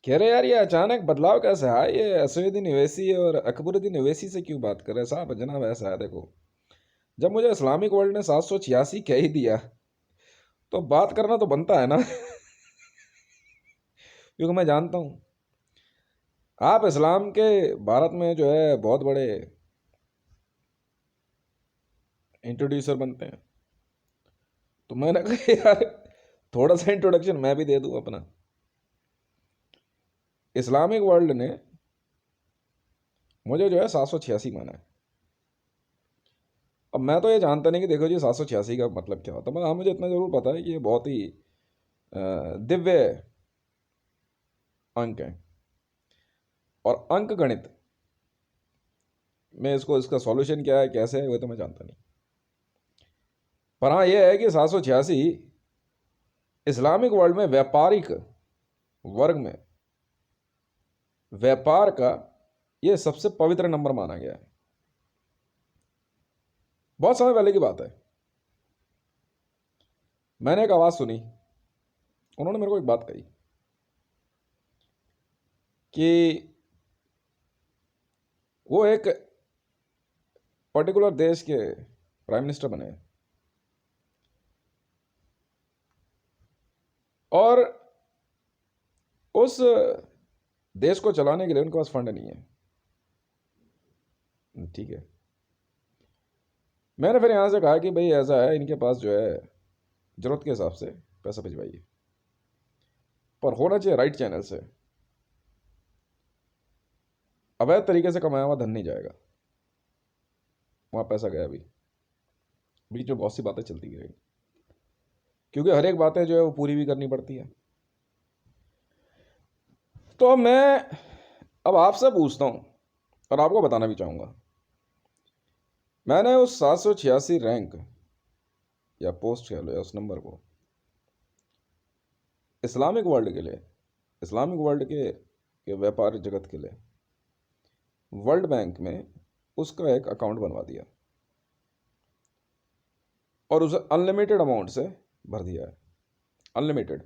कह रहे यार ये अचानक बदलाव कैसे आया, ये असदुद्दीन ओवैसी और अकबरुद्दीन ओवैसी से क्यों बात कर रहे हैं साहब? जनाब ऐसा है, देखो, जब मुझे इस्लामिक वर्ल्ड ने 786 कह ही दिया तो बात करना तो बनता है ना। क्योंकि मैं जानता हूँ आप इस्लाम के भारत में जो है बहुत बड़े इंट्रोड्यूसर बनते हैं। तो मैंने कहा यार थोड़ा सा इंट्रोडक्शन मैं भी दे दूं अपना। इस्लामिक वर्ल्ड ने मुझे जो है 786 माना है। अब मैं तो ये जानता नहीं कि देखो जी 786 का मतलब क्या होता है, मगर हाँ मुझे इतना ज़रूर पता है कि ये बहुत ही दिव्य अंक है। और अंक गणित में इसको इसका सॉल्यूशन क्या है कैसे है वो तो मैं जानता नहीं। पर हाँ ये है कि 786 इस्लामिक वर्ल्ड में व्यापारिक वर्ग में व्यापार का ये सबसे पवित्र नंबर माना गया है। बहुत समय पहले की बात है, मैंने एक आवाज़ सुनी, उन्होंने मेरे को एक बात कही कि वो एक पर्टिकुलर देश के प्राइम मिनिस्टर बने हैं और उस देश को चलाने के लिए उनके पास फंड नहीं है। ठीक है, मैंने फिर यहाँ से कहा कि भाई ऐसा है, इनके पास जो है ज़रूरत के हिसाब से पैसा भिजवाइए, पर होना चाहिए राइट चैनल से। अवैध तरीके से कमाया हुआ धन नहीं जाएगा, वहाँ पैसा गया भी। बीच में बहुत सी बातें चलती रही, क्योंकि हर एक बातें जो है वो पूरी भी करनी पड़ती है। तो अब मैं अब आपसे पूछता हूँ और आपको बताना भी चाहूँगा, मैंने उस 786 रैंक या पोस्ट कह लो या उस नंबर को इस्लामिक वर्ल्ड के लिए, इस्लामिक वर्ल्ड के व्यापार जगत के लिए वर्ल्ड बैंक में उसका एक अकाउंट बनवा दिया और उसे अनलिमिटेड अमाउंट से भर दिया है। अनलिमिटेड।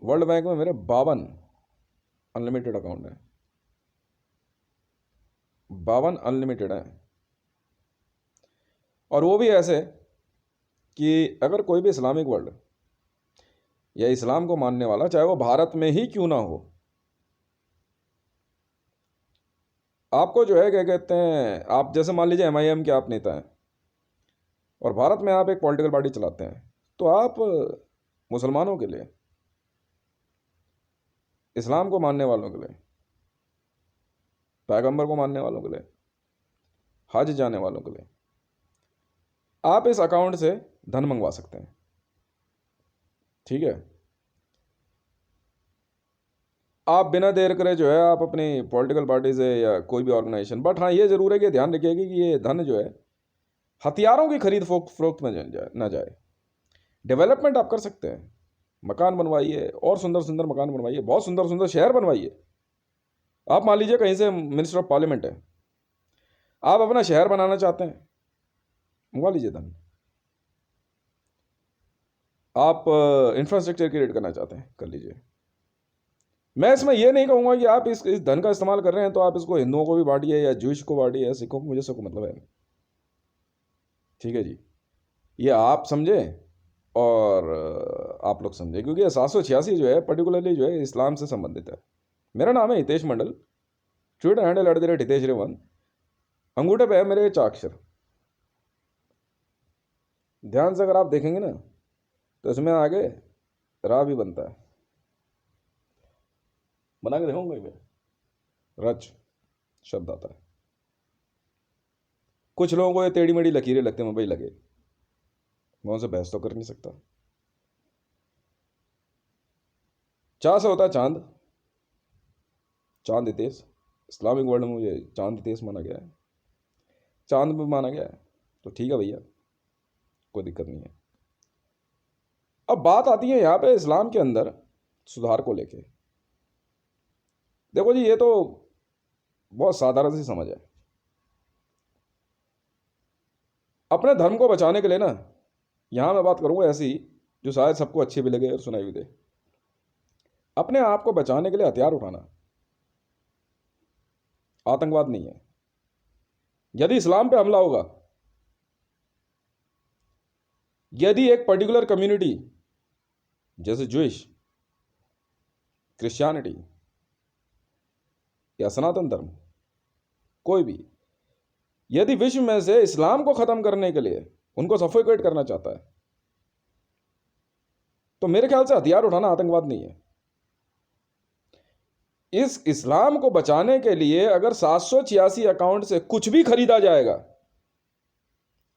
वर्ल्ड बैंक में मेरे 52 अनलिमिटेड अकाउंट है, 52 अनलिमिटेड है। और वो भी ऐसे कि अगर कोई भी इस्लामिक वर्ल्ड या इस्लाम को मानने वाला, चाहे वो भारत में ही क्यों ना हो, आपको जो है क्या कहते हैं, आप जैसे मान लीजिए एमआईएम के आप नेता हैं और भारत में आप एक पॉलिटिकल पार्टी चलाते हैं, तो आप मुसलमानों के लिए, इस्लाम को मानने वालों के लिए, पैगंबर को मानने वालों के लिए, हज जाने वालों के लिए आप इस अकाउंट से धन मंगवा सकते हैं। ठीक है, आप बिना देर करे जो है आप अपनी पॉलिटिकल पार्टी से या कोई भी ऑर्गेनाइजेशन, बट हाँ ये ज़रूर है कि ध्यान रखिएगा कि ये धन जो है हथियारों की खरीद फरोख्त में ना जाए। डेवलपमेंट आप कर सकते हैं, मकान बनवाइए और सुंदर सुंदर मकान बनवाइए, बहुत सुंदर सुंदर शहर बनवाइए। आप मान लीजिए कहीं से मिनिस्टर ऑफ पार्लियामेंट है, आप अपना शहर बनाना चाहते हैं, मंगवा लीजिए धन। आप इंफ्रास्ट्रक्चर क्रिएट करना चाहते हैं, कर लीजिए। मैं इसमें यह नहीं कहूँगा कि आप इस धन का इस्तेमाल कर रहे हैं तो आप इसको हिंदुओं को भी बांटिए या जूश को बांटिए या सिखों को, मुझे सबको मतलब है। ठीक है जी, ये आप समझे और आप लोग समझे, क्योंकि ये 786 जो है पर्टिकुलरली जो है इस्लाम से संबंधित है। मेरा नाम है हितेश मंडल, ट्विटर हैंडल @हितेश रेवन, अंगूठे पे है मेरे 4 अक्षर। ध्यान से अगर आप देखेंगे ना तो इसमें आगे रा भी बनता है, बना के देखूंगा मैं, रच शब्द आता है। कुछ लोगों को ये टेढ़ी मेढ़ी लकीरें लगते हैं, भाई लगे, मैं उनसे बहस तो कर नहीं सकता। चा से होता है चांद, चांद हितेश। इस्लामिक वर्ल्ड में मुझे चांद हितेश माना गया है, चांद में माना गया है, तो ठीक है भैया, कोई दिक्कत नहीं है। अब बात आती है यहाँ पे इस्लाम के अंदर सुधार को लेके। देखो जी ये तो बहुत साधारण सी समझ है। अपने धर्म को बचाने के लिए ना, यहाँ मैं बात करूँगा ऐसी जो शायद सबको अच्छी भी लगे और सुनाई भी दे। अपने आप को बचाने के लिए हथियार उठाना आतंकवाद नहीं है। यदि इस्लाम पे हमला होगा, यदि एक पर्टिकुलर कम्युनिटी जैसे ज्यूइश, क्रिश्चियनिटी या सनातन धर्म, कोई भी यदि विश्व में से इस्लाम को खत्म करने के लिए उनको सफोकेट करना चाहता है, तो मेरे ख्याल से हथियार उठाना आतंकवाद नहीं है। इस इस्लाम को बचाने के लिए अगर 786 अकाउंट से कुछ भी खरीदा जाएगा,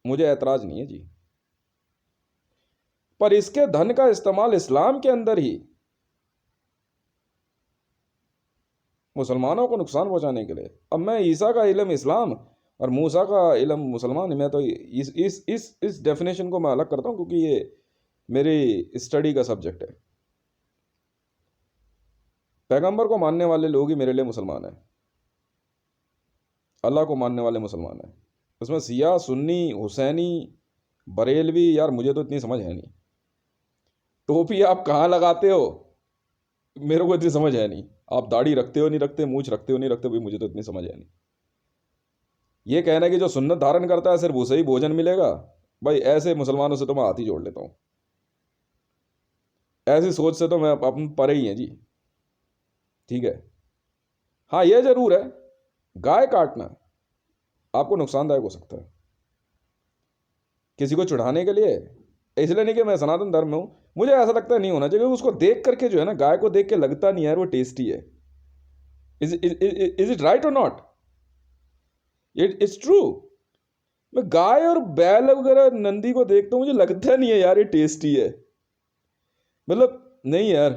मुझे ऐतराज नहीं है जी, पर इसके धन का इस्तेमाल इस्लाम के अंदर ही मुसलमानों को नुकसान पहुंचाने के लिए। अब मैं ईसा का इल्म इस्लाम और मूसा का इल्म मुसलमान, मैं तो इस डेफिनेशन को मैं अलग करता हूं, क्योंकि ये मेरी स्टडी का सब्जेक्ट है। पैगंबर को मानने वाले लोग ही मेरे लिए मुसलमान हैं, अल्लाह को मानने वाले मुसलमान हैं। उसमें सिया, सुन्नी, हुसैनी, बरेलवी, यार मुझे तो इतनी समझ है नहीं। टोपी आप कहाँ लगाते हो मेरे को इतनी समझ है नहीं। आप दाढ़ी रखते हो नहीं रखते, मूछ रखते हो नहीं रखते, भी मुझे तो इतनी समझ है नहीं। ये कहना है कि जो सुन्नत धारण करता है सिर्फ उसे ही भोजन मिलेगा, भाई ऐसे मुसलमानों से तो मैं हाथ ही जोड़ लेता हूँ। ऐसी सोच से तो मैं अपन परे ही हैं जी। ठीक है, हाँ ये जरूर है, गाय काटना आपको नुकसानदायक हो सकता है किसी को चढ़ाने के लिए। इसलिए नहीं कि मैं सनातन धर्म में हूं, मुझे ऐसा लगता है नहीं होना चाहिए। उसको देख करके जो है ना, गाय को देख के लगता नहीं यार वो टेस्टी है। इज इट राइट और नॉट? It's true. मैं गाय और बैल वगैरह नंदी को देखता हूं, मुझे लगता नहीं है यार ये टेस्टी है, मतलब नहीं यार।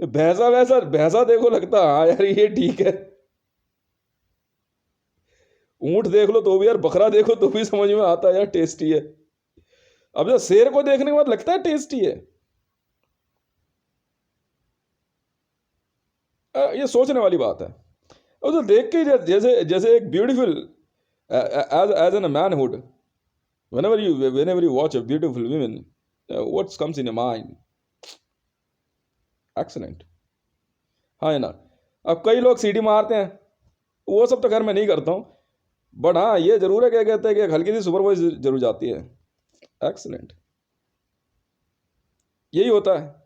भैंसा वैसा भैंसा देखो लगता हाँ यार ये ठीक है। ऊंट देख लो तो भी यार, बकरा देखो तो भी समझ में आता है यार टेस्टी है। अब जब शेर को देखने के बाद लगता है टेस्टी है, ये सोचने वाली बात है। और तो देख के जैसे जैसे एक beautiful age and manhood, whenever you watch a beautiful woman, what comes in your mind? Excellent, हाँ है ना। अब कई लोग सीटी मारते हैं, वो सब तो खैर मैं नहीं करता हूँ, बट हाँ ये जरूर है, क्या कहते हैं कि एक हल्की सी सुपर वॉइस जरूर जाती है। एक्सीलेंट, यही होता है।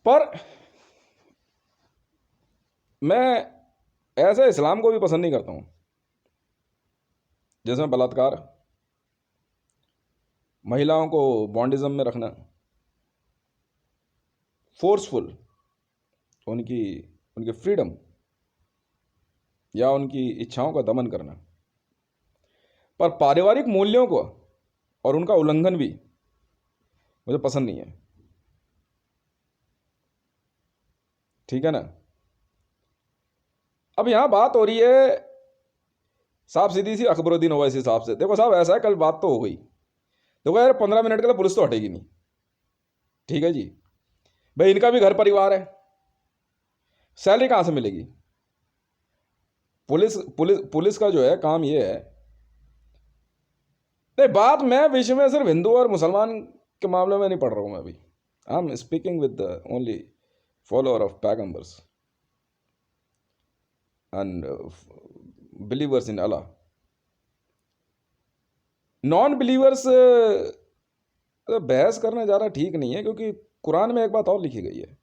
पर मैं ऐसे इस्लाम को भी पसंद नहीं करता हूँ जिसमें बलात्कार, महिलाओं को बॉन्डिज्म में रखना, फोर्सफुल उनकी उनकी फ्रीडम या उनकी इच्छाओं का दमन करना, पर पारिवारिक मूल्यों को और उनका उल्लंघन भी मुझे पसंद नहीं है। ठीक है ना। अब यहां बात हो रही है साहब सीधी सी अकबरुद्दीन ओवैसी साहब से। देखो साहब ऐसा है, कल बात तो हो गई, देखो यार 15 मिनट के लिए पुलिस तो हटेगी नहीं। ठीक है जी, भाई इनका भी घर परिवार है, सैलरी कहां से मिलेगी? पुलिस पुलिस पुलिस का जो है काम ये है। नहीं, बात मैं विषय में सिर्फ हिंदू और मुसलमान के मामले में नहीं पढ़ रहा हूं मैं अभी। I am speaking with the only follower of पैगंबर्स and believers in Allah. Non believers बहस करने जा रहा ठीक नहीं है, क्योंकि कुरान में एक बात और लिखी गई है,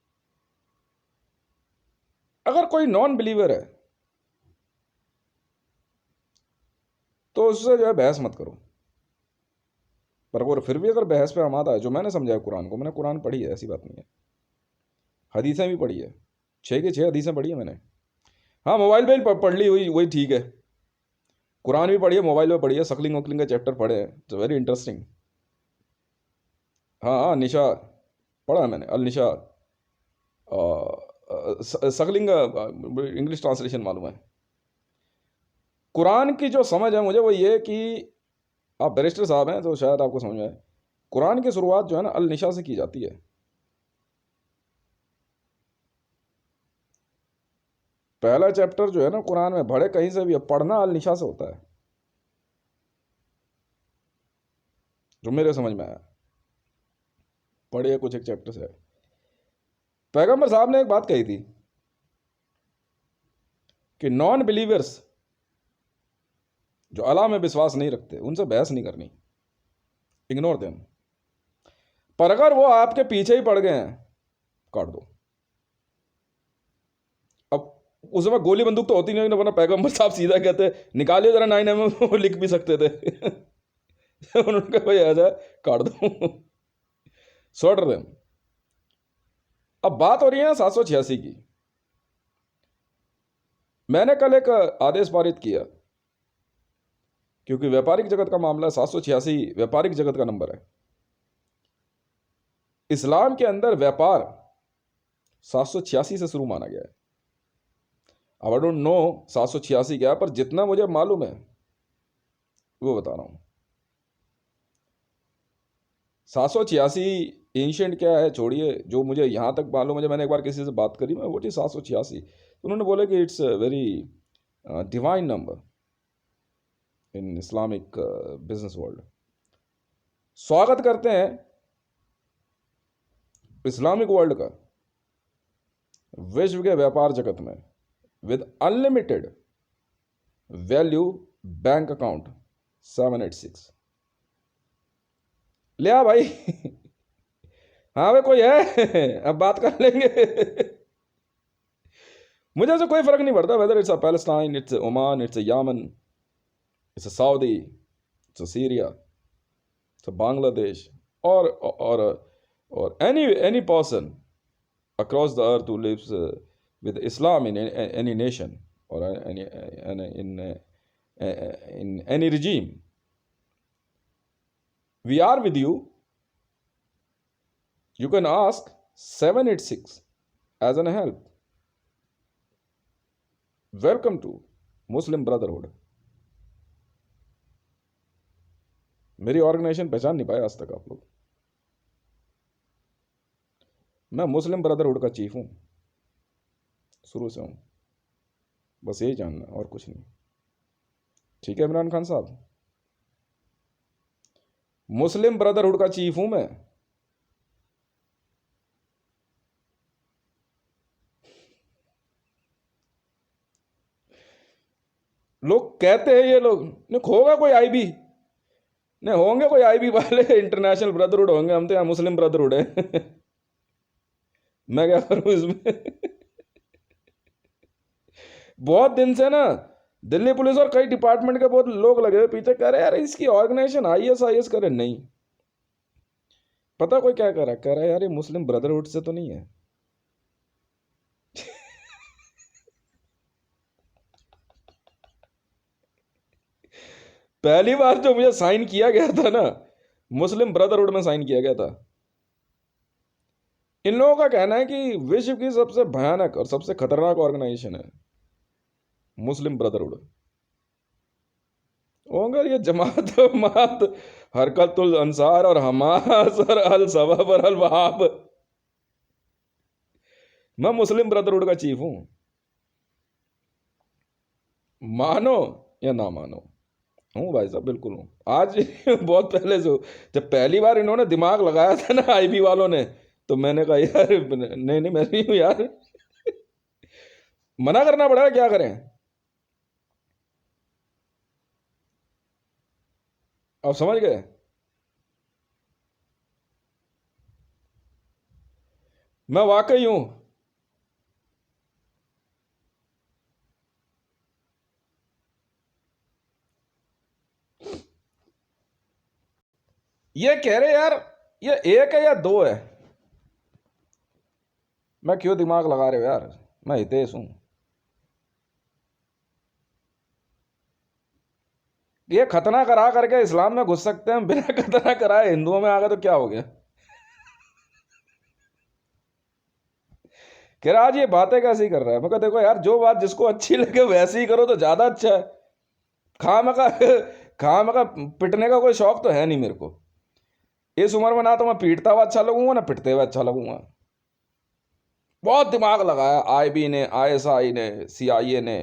अगर कोई नॉन बिलीवर है तो उससे जो है बहस मत करो। पर अगर फिर भी अगर बहस पे हम आता है, जो मैंने समझा है कुरान को, मैंने कुरान पढ़ी है, ऐसी बात नहीं है, हदीसें भी पढ़ी है, 6 की 6 हदीसें पढ़ी है मैंने। हाँ मोबाइल पे पढ़ ली हुई वही ठीक है, कुरान भी पढ़ी है, मोबाइल पे पढ़ी है, सकलिंग वकलिंग का चैप्टर पढ़े हैं, इट्स वेरी इंटरेस्टिंग। हाँ हाँ निशा पढ़ा है मैंने, अल निशा, सकलिंग इंग्लिश ट्रांसलेशन मालूम है। कुरान की जो समझ है मुझे वो ये कि आप बैरिस्टर साहब हैं तो शायद आपको समझ में आए, कुरान की शुरुआत जो है ना अल निशा से की जाती है। पहला चैप्टर जो है ना कुरान में, भरे कहीं से भी, पढ़ना अल निशा से होता है। जो मेरे समझ में आया, पढ़िए कुछ एक चैप्टर से। पैगंबर साहब ने एक बात कही थी कि नॉन बिलीवर्स जो अल्लाह में विश्वास नहीं रखते उनसे बहस नहीं करनी, इग्नोर देम। पर अगर वो आपके पीछे ही पड़ गए हैं, काट दो। अब उस समय गोली बंदूक तो होती नहीं, वरना पैगंबर साहब सीधा कहते निकालिए जरा 9mm, वो लिख भी सकते थे। उन्होंने कहा भाई ऐसा काट दो, सॉर्टर देम। अब बात हो रही है 786 की। मैंने कल एक आदेश पारित किया, क्योंकि व्यापारिक जगत का मामला है, 786 व्यापारिक जगत का नंबर है। इस्लाम के अंदर व्यापार 786 से शुरू माना गया है। अब आई डोंट नो 786 क्या है, पर जितना मुझे मालूम है वो बता रहा हूं। 786 एंशिएंट क्या है छोड़िए, जो मुझे यहां तक मालूम है, जब मैंने एक बार किसी से बात करी मैं, वो थी 786। तो उन्होंने बोला कि it's very divine number in Islamic business world. स्वागत करते हैं इस्लामिक वर्ल्ड का विश्व के व्यापार जगत में with unlimited value bank account 786। ले आ भाई। हाँ भाई कोई है, अब बात कर लेंगे। मुझे ऐसे कोई फर्क नहीं पड़ता whether it's a Palestine, it's Oman, it's Yemen, it's Saudi, it's Syria, it's Bangladesh, or any person across the earth who lives with Islam in any nation or in any regime. We are with you. You can ask 786 as an help. Welcome to Muslim Brotherhood. मेरी organisation पहचान नहीं पाए आज तक आप लोग। मैं मुस्लिम brotherhood का चीफ हूं, शुरू से हूं, बस यही जानना और कुछ नहीं। ठीक है इमरान खान साहब, मुस्लिम ब्रदरहुड का चीफ हूं मैं। लोग कहते हैं ये लोग ने होगा कोई आईबी, ने होंगे कोई आईबी वाले, इंटरनेशनल ब्रदरहुड होंगे, हम तो यहाँ मुस्लिम ब्रदरहुड है। मैं क्या करूं इसमें। बहुत दिन से ना दिल्ली पुलिस और कई डिपार्टमेंट के बहुत लोग लगे हुए पीछे, कह रहे यार इसकी ऑर्गेनाइजेशन आईएस करे। नहीं पता कोई क्या कह रहा है यार ये मुस्लिम ब्रदरहुड से तो नहीं है। पहली बार जो मुझे साइन किया गया था ना, मुस्लिम ब्रदरहुड में साइन किया गया था। इन लोगों का कहना है कि विश्व की सबसे भयानक और सबसे खतरनाक ऑर्गेनाइजेशन है मुस्लिम ब्रदरहुड। होंगे ये जमात मात हरकतुल अंसार और हमास और अल सबब और अल वहाब। मैं मुस्लिम ब्रदरहुड का चीफ हूं, मानो या ना मानो हूँ भाई साहब, बिल्कुल हूँ। आज बहुत पहले से जब पहली बार इन्होंने दिमाग लगाया था ना आईबी वालों ने, तो मैंने कहा यार नहीं नहीं मैं नहीं हूँ यार। मना करना पड़ा, क्या करें। आप समझ गए। मैं वाकई हूं। ये कह रहे यार ये एक है या दो है, मैं क्यों दिमाग लगा रहे हो यार, मैं हितेश हूं। ये खतना करा करके इस्लाम में घुस सकते हैं, बिना खतना कराए हिंदुओं में आ गए तो क्या हो गया। कह रहा आज ये बातें कैसी कर रहा है। मैं कहा देखो यार जो बात जिसको अच्छी लगे वैसे ही करो तो ज्यादा अच्छा है। खामखा खामखा पिटने का कोई शौक तो है नहीं मेरे को इस उम्र में, ना तो मैं पीटता हुआ अच्छा लगूंगा ना पिटते हुए अच्छा लगूंगा। बहुत दिमाग लगाया आईबी ने, आईएसआई ने, सीआईए ने।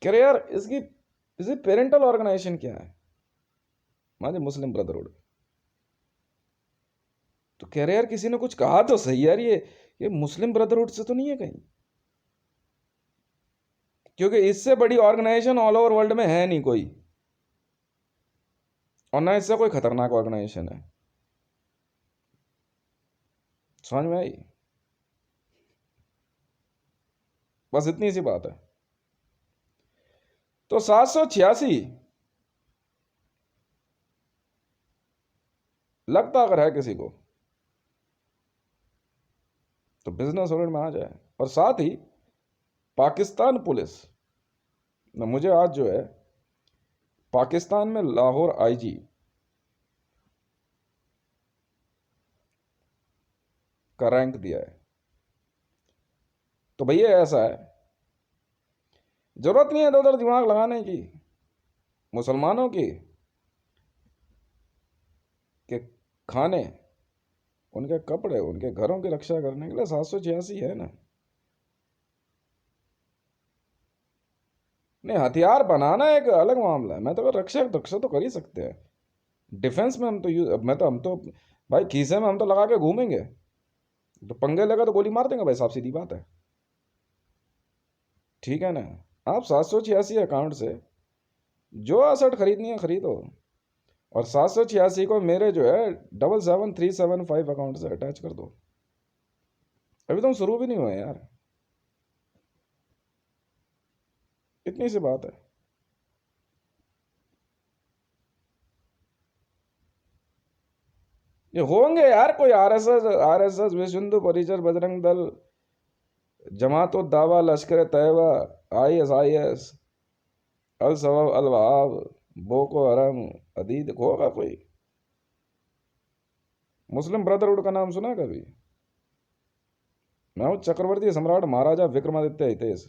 कह रहे यार इसकी पेरेंटल ऑर्गेनाइजेशन क्या है। मान ली मुस्लिम ब्रदरहुड। तो कह रहे यार किसी ने कुछ कहा तो सही यार, ये मुस्लिम ब्रदरहुड से तो नहीं है कहीं, क्योंकि इससे बड़ी ऑर्गेनाइजेशन ऑल ओवर वर्ल्ड में है नहीं कोई, और ना इससे कोई खतरनाक ऑर्गेनाइजेशन है। समझ में आई? बस इतनी सी बात है। तो 786 लगता अगर है किसी को तो बिजनेस वर्ल्ड में आ जाए। और साथ ही पाकिस्तान पुलिस ना, मुझे आज जो है पाकिस्तान में लाहौर आईजी का रैंक दिया है। तो भैया ऐसा है, जरूरत नहीं है इधर उधर दिमाग लगाने की मुसलमानों की, कि खाने, उनके कपड़े, उनके घरों की रक्षा करने के लिए 786 है ना। नहीं, हथियार बनाना एक अलग मामला है। मैं तो रक्षा रक्षा तो कर ही सकते हैं। डिफेंस में हम तो हम तो भाई खीसे में हम तो लगा के घूमेंगे, तो पंगे लगा तो गोली मार देंगे भाई साहब, सीधी बात है। ठीक है ना? आप 786 अकाउंट से जो असट खरीदनी है खरीदो, और 786 को मेरे जो है 77375 अकाउंट से अटैच कर दो। अभी तो हम शुरू भी नहीं हुए यार, इतनी सी बात है। ये होंगे यार कोई आरएसएस विश्व हिंदू परिषद, बजरंग दल, जमात उद दावा, लश्कर तैयबा, आईएस, अल सबब, अल वहाब, बोको हरम, अदीद, होगा कोई। मुस्लिम ब्रदरहुड का नाम सुना कभी? मैं हूँ चक्रवर्ती सम्राट महाराजा विक्रमादित्य हितेश।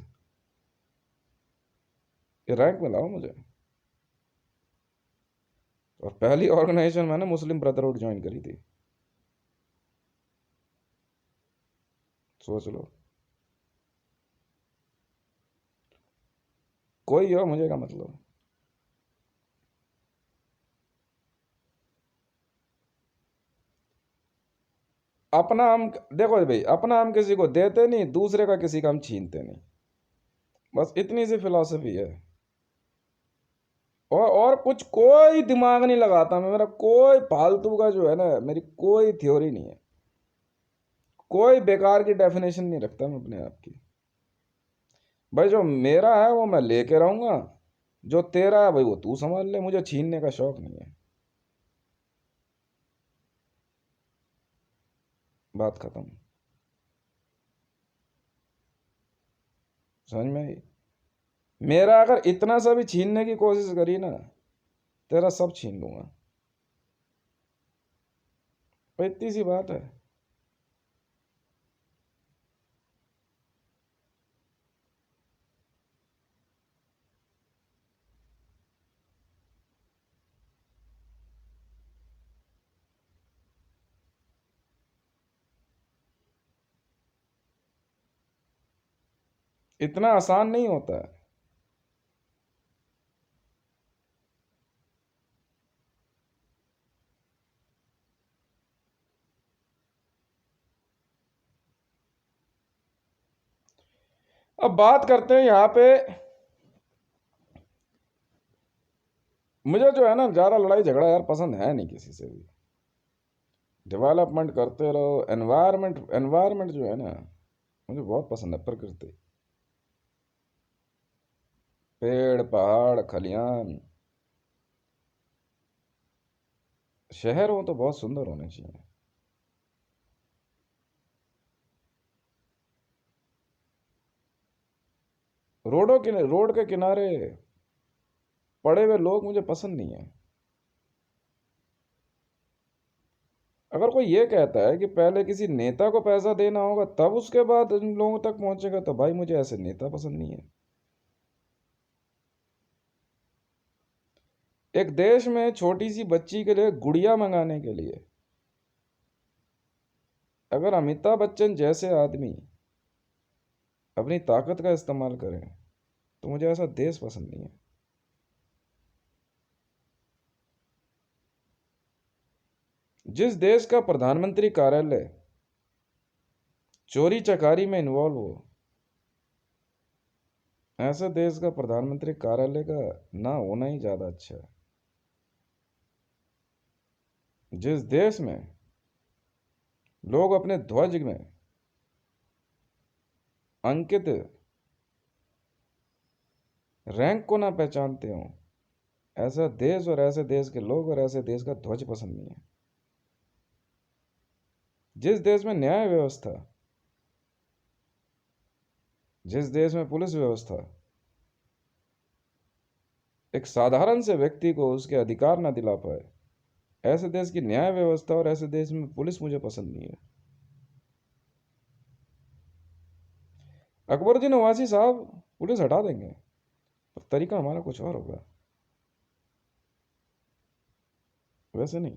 ये रैंक में लाओ मुझे। और पहली ऑर्गेनाइजेशन मैंने मुस्लिम ब्रदरहुड ज्वाइन करी थी, सोच लो। कोई हो मुझे का मतलब। अपना हम देखो भाई, अपना हम किसी को देते नहीं, दूसरे का किसी का हम छीनते नहीं, बस इतनी सी फिलॉसफी है। और कुछ कोई दिमाग नहीं लगाता मैं, मेरा कोई फालतू का जो है ना, मेरी कोई थ्योरी नहीं है, कोई बेकार की डेफिनेशन नहीं रखता मैं अपने आप की। भाई जो मेरा है वो मैं लेके रहूंगा, जो तेरा है भाई वो तू संभाल ले, मुझे छीनने का शौक नहीं है। बात खत्म। समझ में आई? मेरा अगर इतना सा भी छीनने की कोशिश करी ना, तेरा सब छीन लूंगा। भाई इतनी सी बात है। इतना आसान नहीं होता है। अब बात करते हैं यहाँ पे, मुझे जो है ना ज़्यादा लड़ाई झगड़ा यार पसंद है नहीं किसी से भी। डेवलपमेंट करते रहो, एनवायरनमेंट एनवायरनमेंट जो है ना मुझे बहुत पसंद है, प्रकृति, पेड़ पहाड़ खलियान। शहर हो तो बहुत सुंदर होने चाहिए। रोड के किनारे पड़े हुए लोग मुझे पसंद नहीं है। अगर कोई ये कहता है कि पहले किसी नेता को पैसा देना होगा तब उसके बाद इन लोगों तक पहुंचेगा, तो भाई मुझे ऐसे नेता पसंद नहीं है। एक देश में छोटी सी बच्ची के लिए गुड़िया मंगाने के लिए अगर अमिताभ बच्चन जैसे आदमी अपनी ताकत का इस्तेमाल करें, तो मुझे ऐसा देश पसंद नहीं है। जिस देश का प्रधानमंत्री कार्यालय चोरी चकारी में इन्वॉल्व हो, ऐसे देश का प्रधानमंत्री कार्यालय का ना होना ही ज्यादा अच्छा है। जिस देश में लोग अपने ध्वज में अंकित रैंक को ना पहचानते हो, ऐसा देश और ऐसे देश के लोग और ऐसे देश का ध्वज पसंद नहीं है। जिस देश में न्याय व्यवस्था, जिस देश में पुलिस व्यवस्था एक साधारण से व्यक्ति को उसके अधिकार ना दिला पाए, ऐसे देश की न्याय व्यवस्था और ऐसे देश में पुलिस मुझे पसंद नहीं है। अकबरुद्दीन ओवैसी साहब पुलिस हटा देंगे, पर तरीका हमारा कुछ और होगा, वैसे नहीं।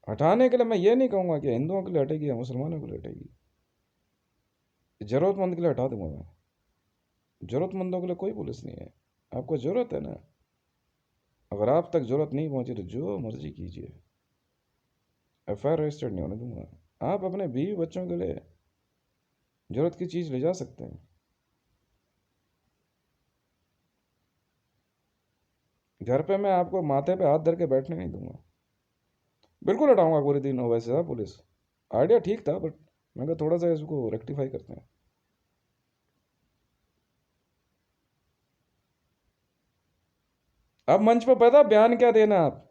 हटाने के लिए मैं ये नहीं कहूंगा कि हिंदुओं के लिए हटेगी या मुसलमानों के लिए हटेगी, जरूरतमंद के लिए हटा दूंगा मैं। जरूरतमंदों के लिए कोई पुलिस नहीं है। आपको जरूरत है ना, अगर आप तक जरूरत नहीं पहुंची तो जो मर्जी कीजिए, FIR रजिस्टर्ड नहीं होने दूंगा। आप अपने बीवी बच्चों के लिए जरूरत की चीज ले जा सकते हैं, घर पे मैं आपको माथे पे हाथ धर के बैठने नहीं दूंगा। बिल्कुल हटाऊंगा पूरे दिन वैसे साहब पुलिस। आइडिया ठीक था, बट मैं कहा थोड़ा सा इसको रेक्टिफाई करते हैं। अब मंच पर पता बयान क्या देना आप,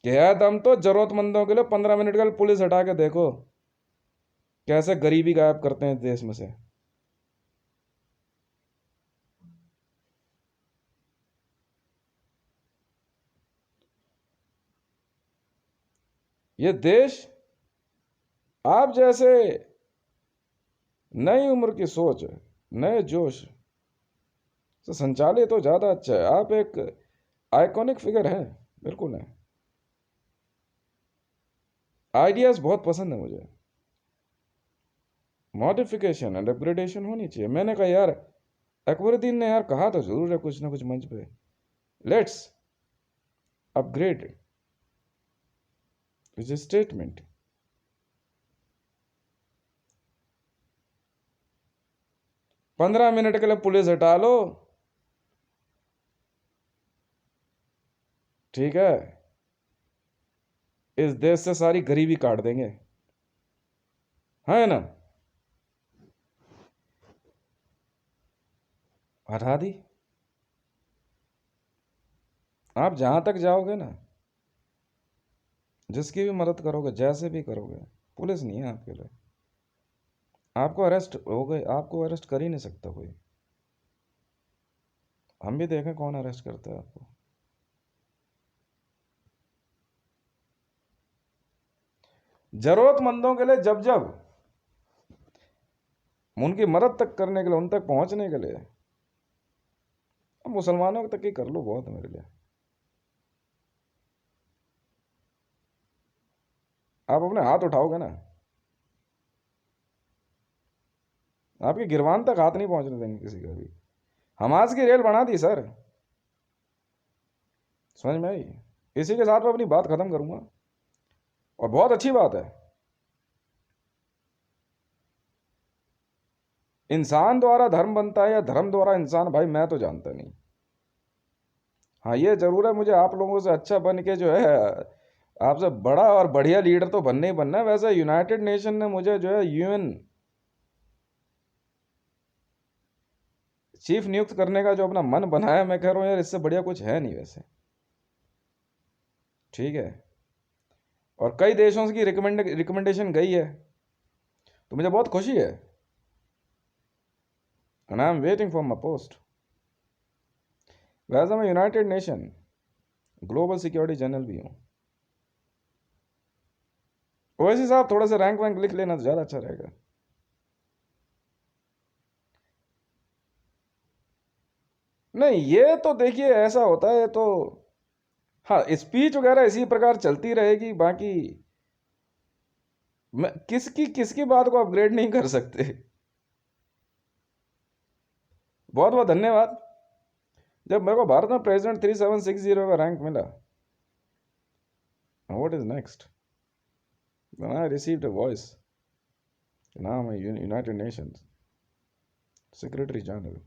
कि है दम तो जरूरतमंदों के लिए 15 मिनट का पुलिस हटा के देखो कैसे गरीबी गायब करते हैं देश में से। ये देश आप जैसे नई उम्र की सोच, नए जोश से संचालित हो ज्यादा अच्छा है। आप एक आइकॉनिक फिगर है, बिल्कुल है। आइडियाज बहुत पसंद है मुझे, मॉडिफिकेशन एंड अपग्रेडेशन होनी चाहिए। मैंने कहा यार अकबरुद्दीन ने यार कहा तो जरूर है कुछ ना कुछ मंच पे, लेट्स अपग्रेड इज स्टेटमेंट। पंद्रह मिनट के लिए पुलिस हटा लो, ठीक है, इस देश से सारी गरीबी काट देंगे, है ना। हटा दी। आप जहां तक जाओगे ना, जिसकी भी मदद करोगे, जैसे भी करोगे, पुलिस नहीं है आपके लिए। आपको अरेस्ट हो गए, आपको अरेस्ट कर ही नहीं सकता कोई। हम भी देखें कौन अरेस्ट करता है आपको। जरूरतमंदों के लिए जब जब उनकी मदद तक करने के लिए, उन तक पहुंचने के लिए, अब मुसलमानों तक ही कर लो, बहुत है मेरे लिए। आप अपने हाथ उठाओगे ना, आपके गिरवान तक हाथ नहीं पहुंचने देंगे किसी का भी। हमास की रेल बना दी सर, समझ में आई। इसी के साथ मैं अपनी बात खत्म करूंगा, और बहुत अच्छी बात है, इंसान द्वारा धर्म बनता है या धर्म द्वारा इंसान, भाई मैं तो जानता नहीं। हाँ ये जरूर है, मुझे आप लोगों से अच्छा बन के जो है, आपसे बड़ा और बढ़िया लीडर तो बनने ही बनना है। वैसे यूनाइटेड नेशन ने मुझे जो है UN चीफ नियुक्त करने का जो अपना मन बनाया, मैं कह रहा हूँ यार इससे बढ़िया कुछ है नहीं वैसे, ठीक है। और कई देशों की रिकमेंडेशन गई है, तो मुझे बहुत खुशी है, and I am waiting for my post. वैसे मैं United nation global security general भी हूँ। ओवैसी साहब थोड़ा सा रैंक वैंक लिख लेना तो ज़्यादा अच्छा रहेगा। नहीं ये तो देखिए ऐसा होता है तो, हाँ स्पीच वगैरह इसी प्रकार चलती रहेगी, बाकी मैं किसकी किसकी बात को अपग्रेड नहीं कर सकते। बहुत बहुत धन्यवाद। जब मेरे को भारत में प्रेसिडेंट 3760 का रैंक मिला, what is next? When I received a voice, now I'm a United Nations Secretary General.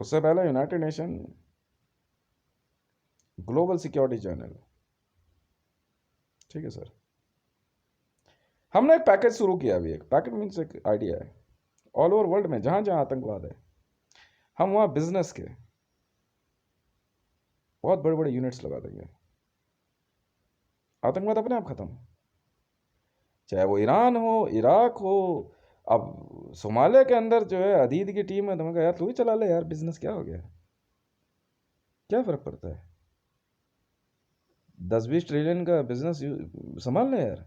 उससे पहले United nation global security general. ठीक है सर। हमने एक पैकेज शुरू किया अभी, एक पैकेज मीन्स एक आइडिया है, ऑल ओवर वर्ल्ड में जहाँ जहाँ आतंकवाद है, हम वहाँ बिजनेस के बहुत बड़े बड़े यूनिट्स लगा देंगे, आतंकवाद अपने आप खत्म। चाहे वो ईरान हो, इराक हो, अब सोमालिया के अंदर जो है अदीद की टीम है, तो मैं कहा यार तू ही चला ले यार बिजनेस, क्या हो गया, क्या फर्क पड़ता है, 10-20 ट्रिलियन का बिजनेस संभाल ले यार।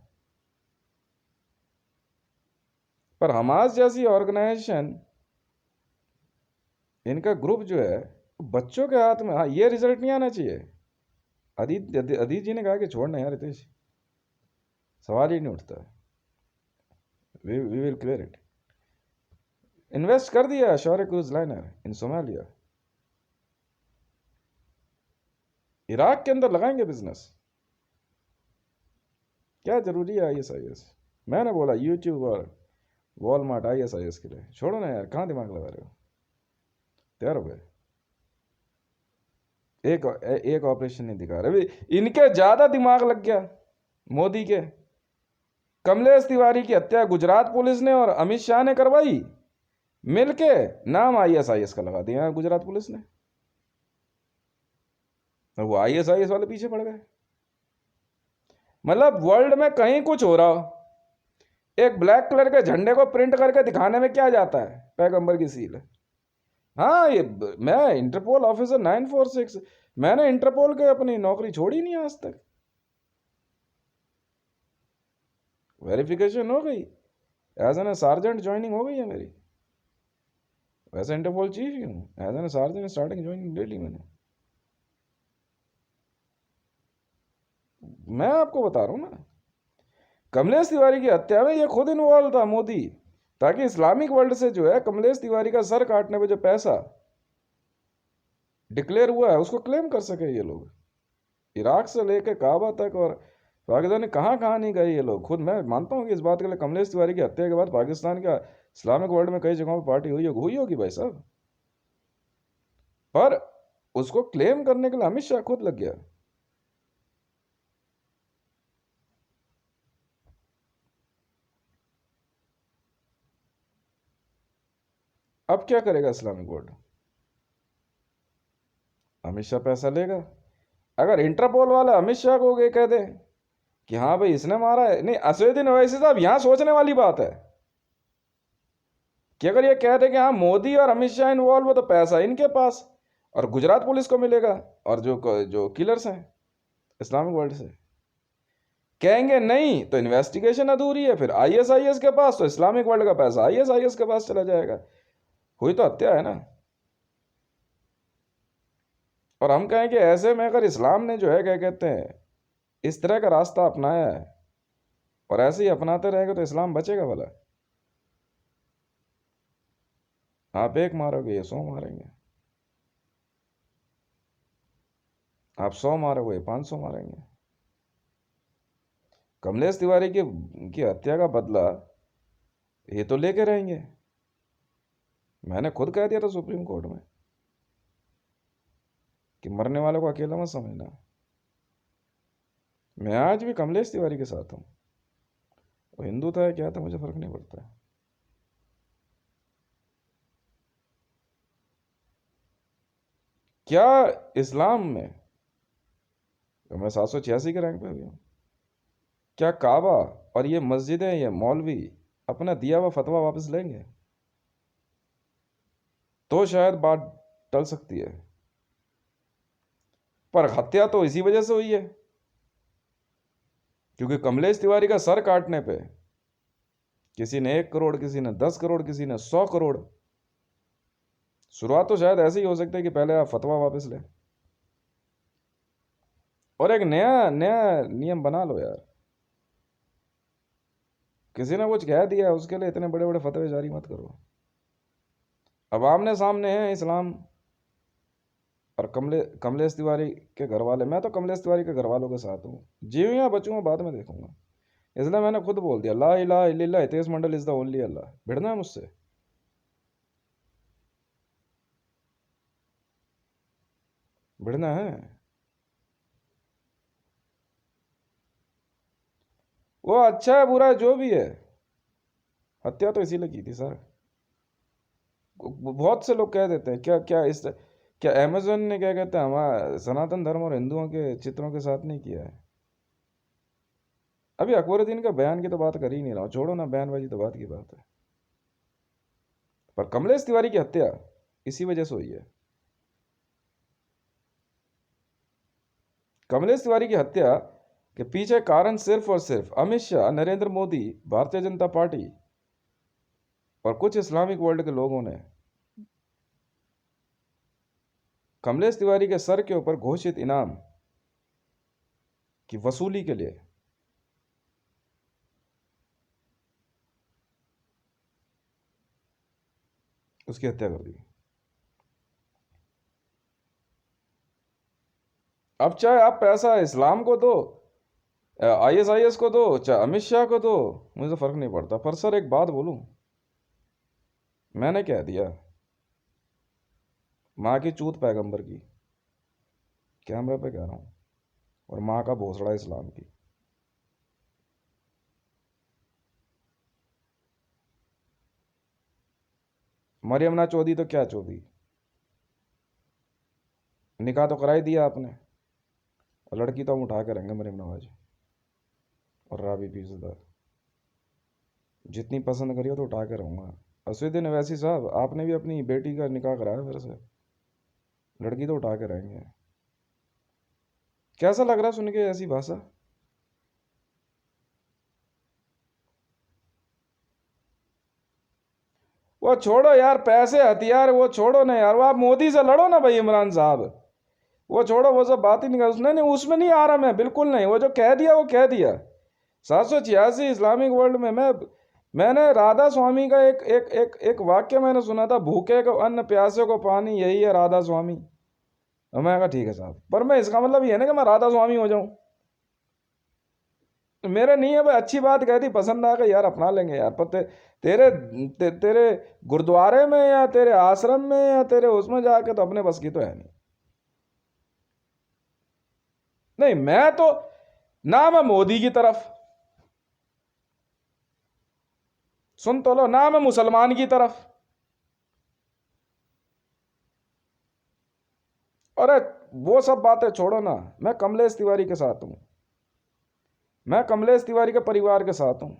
पर हमास जैसी ऑर्गेनाइजेशन, इनका ग्रुप जो है बच्चों के हाथ में, हाँ ये रिजल्ट नहीं आना चाहिए। अदीत जी ने कहा कि छोड़ना यार रितेश, सवाल ही नहीं उठता, we will clear it. Invest कर दिया Shaurya cruise liner in Somalia, Iraq के अंदर लगाएंगे बिजनेस, क्या जरूरी है ISIS? मैंने बोला यूट्यूब और वॉलमार्ट ISIS के लिए छोड़ो ना यार, कहाँ दिमाग लगा रहे हो, तैयार हो गए। एक ऑपरेशन नहीं दिखा रहे, इनके ज्यादा दिमाग लग गया मोदी के। कमलेश तिवारी की हत्या गुजरात पुलिस ने और अमित शाह ने करवाई मिलके, नाम ISIS का लगा दिया गुजरात पुलिस ने, और वो ISIS वाले पीछे पड़ गए। मतलब वर्ल्ड में कहीं कुछ हो रहा हो, एक ब्लैक कलर के झंडे को प्रिंट करके दिखाने में क्या जाता है, पैगंबर की सील है। हाँ ये मैं इंटरपोल ऑफिसर 946, मैंने इंटरपोल के अपनी नौकरी छोड़ी नहीं आज तक, वेरिफिकेशन हो गई, एज एन सार्जेंट ज्वाइनिंग हो गई है मेरी, वैसे इंटरपोल चीफ ही हूँ, as an sergeant starting joining ले ली मैंने। मैं आपको बता रहा हूँ ना, कमलेश तिवारी की हत्या में ये खुद इन्वॉल्व था मोदी, ताकि इस्लामिक वर्ल्ड से जो है कमलेश तिवारी का सर काटने पे जो पैसा डिक्लेयर हुआ है उसको क्लेम कर सके ये लोग। इराक से लेके काबा तक और पाकिस्तान ने कहाँ कहाँ नहीं गए ये लोग। खुद मैं मानता हूँ कि इस बात के लिए कमलेश तिवारी की हत्या के बाद पाकिस्तान का इस्लामिक वर्ल्ड में कई जगहों पर पार्टी हुई होगी भाई साहब, पर उसको क्लेम करने के लिए अमित शाह खुद लग गया। अब क्या करेगा इस्लामिक वर्ल्ड? अमित शाह पैसा लेगा। अगर इंटरपोल वाला अमित शाह को ये कह दे कि हाँ भाई इसने मारा है, नहीं असदुद्दीन ओवैसी साहब यहां सोचने वाली बात है कि अगर ये कह दे कि हाँ मोदी और अमित शाह इन्वॉल्व हो तो पैसा इनके पास और गुजरात पुलिस को मिलेगा, और जो जो किलर्स हैं इस्लामिक वर्ल्ड से कहेंगे नहीं तो इन्वेस्टिगेशन अधूरी है, फिर ISIS के पास, तो इस्लामिक वर्ल्ड का पैसा ISIS के पास चला जाएगा। हुई तो हत्या है ना। और हम कहें कि ऐसे में अगर इस्लाम ने जो है क्या कहते हैं इस तरह का रास्ता अपनाया है और ऐसे ही अपनाते रहेगा तो इस्लाम बचेगा भला? आप एक मारोगे ये 100 मारेंगे, आप 100 मारोगे ये 500 मारेंगे। कमलेश तिवारी की हत्या का बदला ये तो लेके रहेंगे। मैंने खुद कह दिया था सुप्रीम कोर्ट में कि मरने वाले को अकेला मत समझना। मैं आज भी कमलेश तिवारी के साथ हूं, वो हिंदू था क्या था मुझे फर्क नहीं पड़ता। क्या इस्लाम में, तो मैं 786 के रैंक पे भी हूँ, क्या काबा और ये मस्जिदें, ये मौलवी अपना दिया हुआ फतवा वापस लेंगे? तो शायद बात टल सकती है, पर हत्या तो इसी वजह से हुई है क्योंकि कमलेश तिवारी का सर काटने पे किसी ने 1 करोड़, किसी ने 10 करोड़, किसी ने 100 करोड़। शुरुआत तो शायद ऐसे ही हो सकता है कि पहले आप फतवा वापस लें और एक नया नया नियम बना लो यार। किसी ने कुछ कह दिया उसके लिए इतने बड़े बड़े फतवे जारी मत करो। अब आमने सामने है इस्लाम और कमलेश तिवारी के घर वाले, मैं तो कमलेश तिवारी के घर वालों के साथ हूँ, जीऊँ या बचूँ बाद में देखूंगा। इसलिए मैंने खुद बोल दिया, ला इलाहा इल्लल्लाह हितेश मंडल इज द ओनली अल्लाह। भिड़ना है मुझसे? भिड़ना है? वो अच्छा है बुरा है जो भी है, हत्या तो इसीलिए की थी सर। बहुत से लोग कह देते हैं क्या क्या इस क्या अमेजोन ने क्या कहते हैं हमारा सनातन धर्म और हिंदुओं के चित्रों के साथ नहीं किया है? अभी अकबरुद्दीन का बयान की तो बात कर ही नहीं रहा हूँ, छोड़ो ना, बयानबाजी तो बात की बात है। पर कमलेश तिवारी की हत्या इसी वजह से हुई है। कमलेश तिवारी की हत्या के पीछे कारण सिर्फ और सिर्फ अमित शाह, नरेंद्र मोदी, भारतीय जनता पार्टी और कुछ इस्लामिक वर्ल्ड के लोगों ने कमलेश तिवारी के सर के ऊपर घोषित इनाम की वसूली के लिए उसकी हत्या कर दी। अब चाहे आप पैसा इस्लाम को दो, आईएसआईएस को दो, चाहे अमित शाह को दो, मुझे तो फर्क नहीं पड़ता। पर सर एक बात बोलूं, मैंने कह दिया माँ की चूत पैगंबर की, कैमरा पे कह रहा हूं, और माँ का भोसड़ा इस्लाम की। मरियम ना चौधी तो क्या चौधी, निकाह तो करा ही दिया आपने, और लड़की तो हम उठा के रहेंगे मरियम नवाज और राबी पीरज़ादा, जितनी पसंद करी हो तो उठा के रहूँगा। असुद्दीन अवैसी साहब, आपने भी अपनी बेटी का निकाह कराया मेरे से, लड़की तो उठा के रहेंगे। कैसा लग रहा सुन के ऐसी भाषा? वो छोड़ो यार, पैसे हथियार वो छोड़ो ना यार, वो आप मोदी से लड़ो ना भाई, इमरान साहब। वो छोड़ो, वो सब बात ही नहीं कर, उसने नहीं, उसमें नहीं आ रहा मैं, बिल्कुल नहीं। वो जो कह दिया वो कह दिया। 786 इस्लामिक वर्ल्ड में मैंने राधा स्वामी का एक एक एक एक वाक्य मैंने सुना था, भूखे को अन्न प्यासे को पानी, यही है राधा स्वामी। और मैं कहा ठीक है साहब, पर मैं इसका मतलब ये है ना कि मैं राधा स्वामी हो जाऊं। मेरे नहीं है भाई, अच्छी बात कह दी, पसंद आ गई यार, अपना लेंगे यार। पर तेरे गुरुद्वारे में या तेरे आश्रम में या तेरे उसमें जाके तो अपने बस की तो है नहीं। नहीं मैं तो, ना मैं मोदी की तरफ, सुन तो लो, ना मैं मुसलमान की तरफ। अरे वो सब बातें छोड़ो ना, मैं कमलेश तिवारी के साथ हूं, मैं कमलेश तिवारी के परिवार के साथ हूं।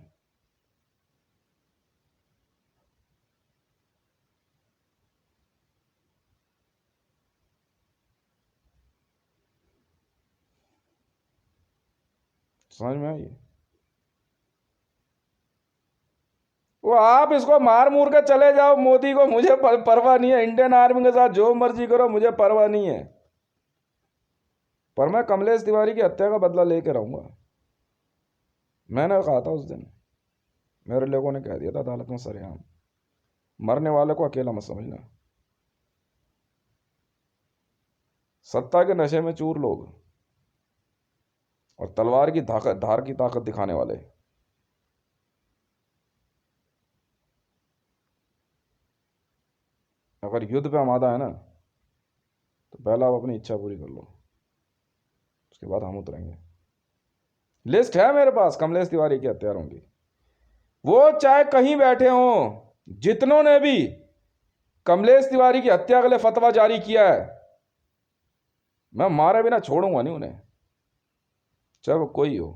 समझ में आई? वो आप इसको मार मूर के चले जाओ मोदी को, मुझे परवाह नहीं है, इंडियन आर्मी के साथ जो मर्जी करो, मुझे परवाह नहीं है। पर मैं कमलेश तिवारी की हत्या का बदला लेके रहूंगा। मैंने कहा था उस दिन, मेरे लोगों ने कह दिया था अदालत में सरेआम, मरने वाले को अकेला मत समझना। सत्ता के नशे में चूर लोग और तलवार की धार की ताकत दिखाने वाले, अगर युद्ध पे आमादा है ना, तो पहला आप अपनी इच्छा पूरी कर लो, उसके बाद हम उतरेंगे। लिस्ट है मेरे पास कमलेश तिवारी के हत्यारों की, वो चाहे कहीं बैठे हों, जितनों ने भी कमलेश तिवारी की हत्या के लिए फतवा जारी किया है, मैं मारे बिना छोड़ूंगा नहीं उन्हें, चाहे वो कोई हो,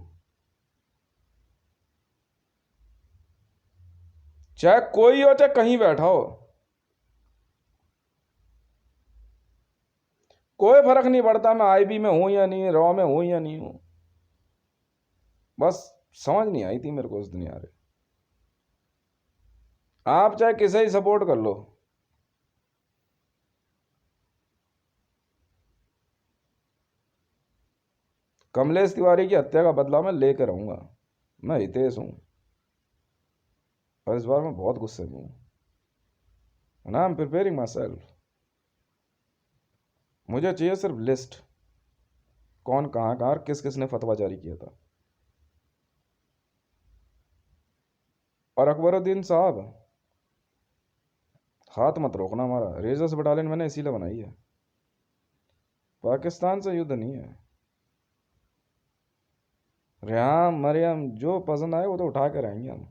चाहे कोई हो, चाहे कहीं बैठा हो, कोई फर्क नहीं पड़ता मैं आईबी में हूं या नहीं, रॉ में हूं या नहीं हूं। बस समझ नहीं आई थी मेरे को इस दुनिया में। आप चाहे किसे ही सपोर्ट कर लो, कमलेश तिवारी की हत्या का बदला मैं लेकर रहूंगा। मैं हितेश हूं, और इस बार मैं बहुत गुस्से में हूं, and I am preparing my self. मुझे चाहिए सिर्फ लिस्ट, कौन कहाँ कहाँ और किस किस ने फतवा जारी किया था। और अकबरुद्दीन साहब, हाथ मत रोकना हमारा, रेजर्स बटालियन मैंने इसीलिए बनाई है, पाकिस्तान से युद्ध नहीं है। रेहाम मरियम जो पसंद आए वो तो उठा के रहेंगे हम,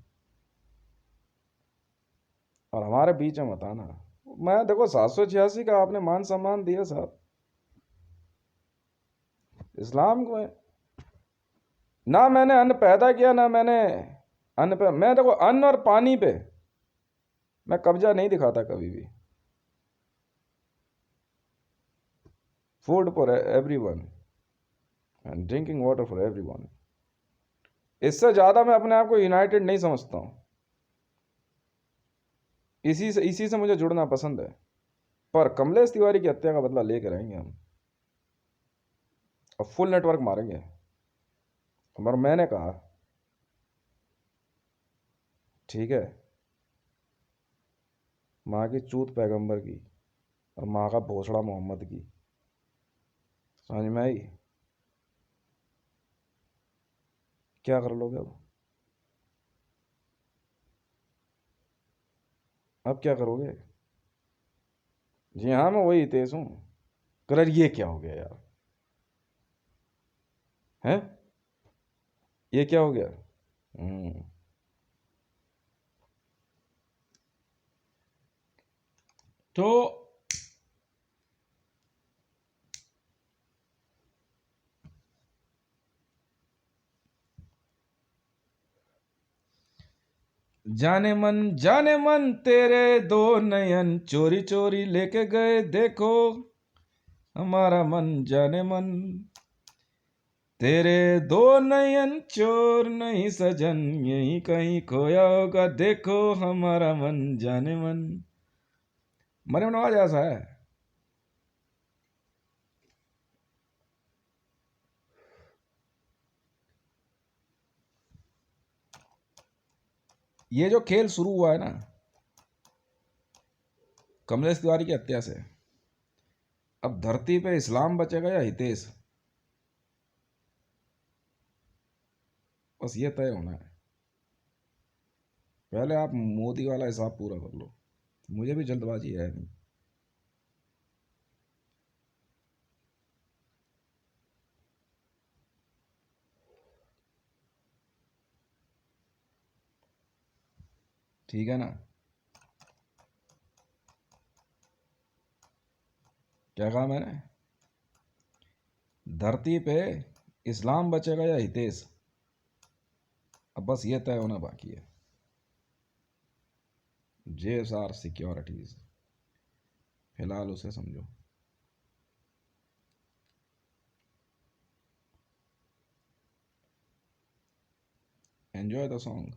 और हमारे बीच में मत आना। मैं देखो 786 का आपने मान सम्मान दिया साहब इस्लाम को, ना मैंने अन्न पैदा किया, ना मैंने अन्न पे, मैं देखो अन्न और पानी पे मैं कब्जा नहीं दिखाता कभी भी। Food for everyone and drinking water for everyone, इससे ज़्यादा मैं अपने आप को यूनाइटेड नहीं समझता हूँ। इसी से मुझे जुड़ना पसंद है। पर कमलेश तिवारी की हत्या का बदला लेकर आएंगे हम, और फुल नेटवर्क मारेंगे। और मैंने कहा ठीक है, माँ की चूत पैगंबर की और माँ का भोसड़ा मोहम्मद की, समझ में आई? क्या कर लोगे अब क्या करोगे? जी हाँ, मैं वही तेज हूँ। कलर ये क्या हो गया यार, हैं? ये क्या हो गया? तो जाने मन तेरे दो नयन चोरी चोरी लेके गए, देखो हमारा मन जाने मन, तेरे दो नयन चोर नहीं सजन, यही कहीं खोया होगा, देखो हमारा मन जाने मन। मरियम नवाज ऐसा है। ये जो खेल शुरू हुआ है ना कमलेश तिवारी की हत्या से, अब धरती पे इस्लाम बचेगा या हितेश, बस ये तय होना है। पहले आप मोदी वाला हिसाब पूरा कर लो, मुझे भी जल्दबाजी है नहीं। ठीक है ना? क्या कहा मैंने? धरती पे इस्लाम बचेगा या हितेश, अब बस ये तय होना बाकी है। JSR सिक्योरिटीज, फिलहाल उसे समझो। Enjoy the song.